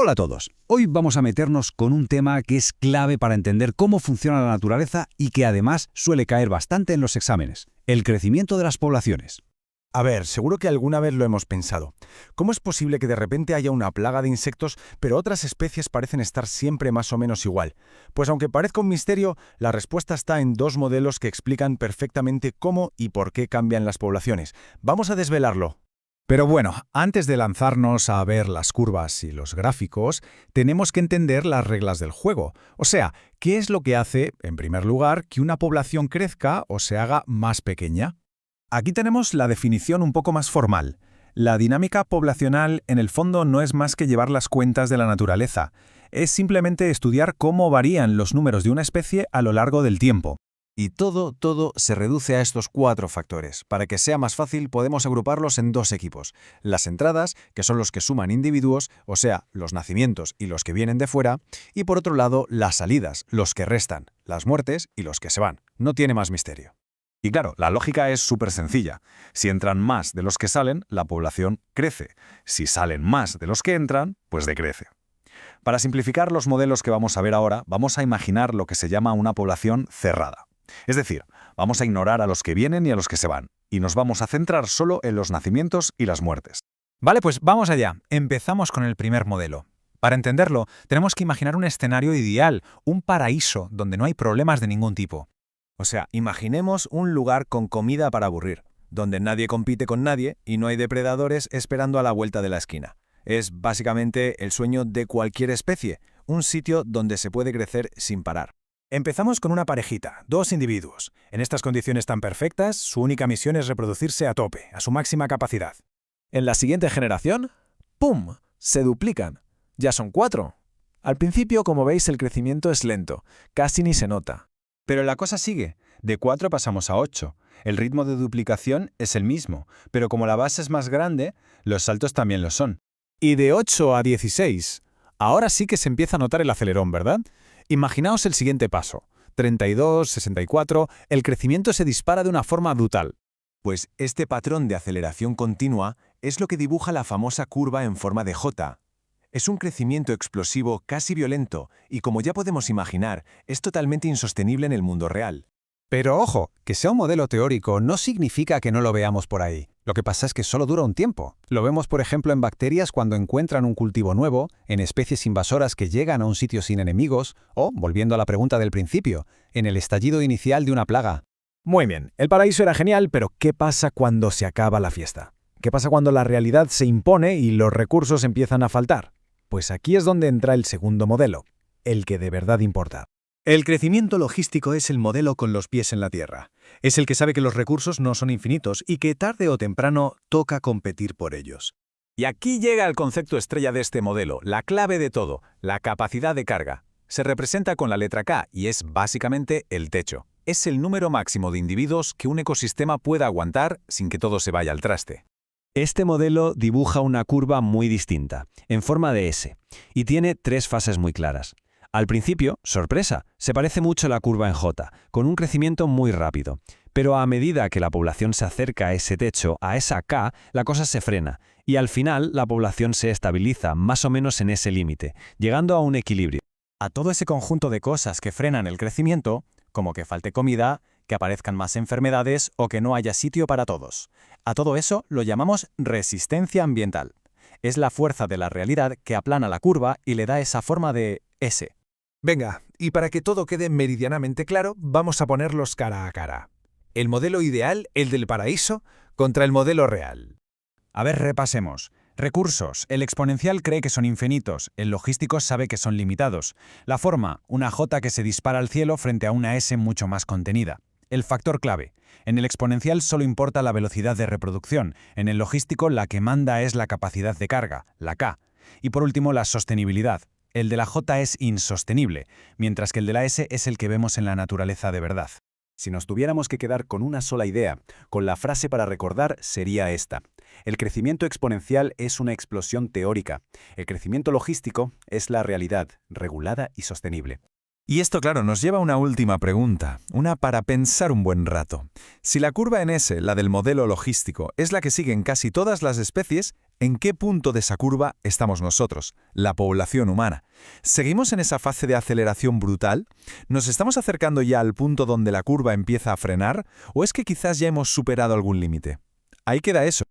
Hola a todos. Hoy vamos a meternos con un tema que es clave para entender cómo funciona la naturaleza y que además suele caer bastante en los exámenes: el crecimiento de las poblaciones. A ver, seguro que alguna vez lo hemos pensado. ¿Cómo es posible que de repente haya una plaga de insectos, pero otras especies parecen estar siempre más o menos igual? Pues aunque parezca un misterio, la respuesta está en dos modelos que explican perfectamente cómo y por qué cambian las poblaciones. Vamos a desvelarlo. Pero bueno, antes de lanzarnos a ver las curvas y los gráficos, tenemos que entender las reglas del juego. O sea, ¿qué es lo que hace, en primer lugar, que una población crezca o se haga más pequeña? Aquí tenemos la definición un poco más formal. La dinámica poblacional, en el fondo, no es más que llevar las cuentas de la naturaleza. Es simplemente estudiar cómo varían los números de una especie a lo largo del tiempo. Y todo se reduce a estos 4 factores. Para que sea más fácil, podemos agruparlos en 2 equipos. Las entradas, que son los que suman individuos, o sea, los nacimientos y los que vienen de fuera, y por otro lado, las salidas, los que restan, las muertes y los que se van. No tiene más misterio. Y claro, la lógica es súper sencilla. Si entran más de los que salen, la población crece. Si salen más de los que entran, pues decrece. Para simplificar los modelos que vamos a ver ahora, vamos a imaginar lo que se llama una población cerrada. Es decir, vamos a ignorar a los que vienen y a los que se van, y nos vamos a centrar solo en los nacimientos y las muertes. Vale, pues vamos allá. Empezamos con el primer modelo. Para entenderlo, tenemos que imaginar un escenario ideal, un paraíso donde no hay problemas de ningún tipo. O sea, imaginemos un lugar con comida para aburrir, donde nadie compite con nadie y no hay depredadores esperando a la vuelta de la esquina. Es básicamente el sueño de cualquier especie, un sitio donde se puede crecer sin parar. Empezamos con una parejita, 2 individuos. En estas condiciones tan perfectas, su única misión es reproducirse a tope, a su máxima capacidad. En la siguiente generación, ¡pum!, se duplican. Ya son 4. Al principio, como veis, el crecimiento es lento, casi ni se nota. Pero la cosa sigue. De 4 pasamos a 8. El ritmo de duplicación es el mismo, pero como la base es más grande, los saltos también lo son. Y de 8 a 16. Ahora sí que se empieza a notar el acelerón, ¿verdad? Imaginaos el siguiente paso. 32, 64, el crecimiento se dispara de una forma brutal. Pues este patrón de aceleración continua es lo que dibuja la famosa curva en forma de J. Es un crecimiento explosivo casi violento y, como ya podemos imaginar, es totalmente insostenible en el mundo real. Pero ojo, que sea un modelo teórico no significa que no lo veamos por ahí. Lo que pasa es que solo dura un tiempo. Lo vemos, por ejemplo, en bacterias cuando encuentran un cultivo nuevo, en especies invasoras que llegan a un sitio sin enemigos, o, volviendo a la pregunta del principio, en el estallido inicial de una plaga. Muy bien, el paraíso era genial, pero ¿qué pasa cuando se acaba la fiesta? ¿Qué pasa cuando la realidad se impone y los recursos empiezan a faltar? Pues aquí es donde entra el segundo modelo, el que de verdad importa. El crecimiento logístico es el modelo con los pies en la tierra. Es el que sabe que los recursos no son infinitos y que tarde o temprano toca competir por ellos. Y aquí llega el concepto estrella de este modelo, la clave de todo, la capacidad de carga. Se representa con la letra K y es básicamente el techo. Es el número máximo de individuos que un ecosistema pueda aguantar sin que todo se vaya al traste. Este modelo dibuja una curva muy distinta, en forma de S, y tiene 3 fases muy claras. Al principio, sorpresa, se parece mucho a la curva en J, con un crecimiento muy rápido. Pero a medida que la población se acerca a ese techo, a esa K, la cosa se frena, y al final la población se estabiliza más o menos en ese límite, llegando a un equilibrio. A todo ese conjunto de cosas que frenan el crecimiento, como que falte comida, que aparezcan más enfermedades o que no haya sitio para todos. A todo eso lo llamamos resistencia ambiental. Es la fuerza de la realidad que aplana la curva y le da esa forma de S. Venga, y para que todo quede meridianamente claro, vamos a ponerlos cara a cara. El modelo ideal, el del paraíso, contra el modelo real. A ver, repasemos. Recursos. El exponencial cree que son infinitos, el logístico sabe que son limitados. La forma, una J que se dispara al cielo frente a una S mucho más contenida. El factor clave. En el exponencial solo importa la velocidad de reproducción. En el logístico la que manda es la capacidad de carga, la K. Y por último, la sostenibilidad. El de la J es insostenible, mientras que el de la S es el que vemos en la naturaleza de verdad. Si nos tuviéramos que quedar con una sola idea, con la frase para recordar sería esta. El crecimiento exponencial es una explosión teórica. El crecimiento logístico es la realidad, regulada y sostenible. Y esto, claro, nos lleva a una última pregunta, una para pensar un buen rato. Si la curva en S, la del modelo logístico, es la que siguen casi todas las especies, ¿En qué punto de esa curva estamos nosotros, la población humana? ¿Seguimos en esa fase de aceleración brutal? ¿Nos estamos acercando ya al punto donde la curva empieza a frenar? ¿O es que quizás ya hemos superado algún límite? Ahí queda eso.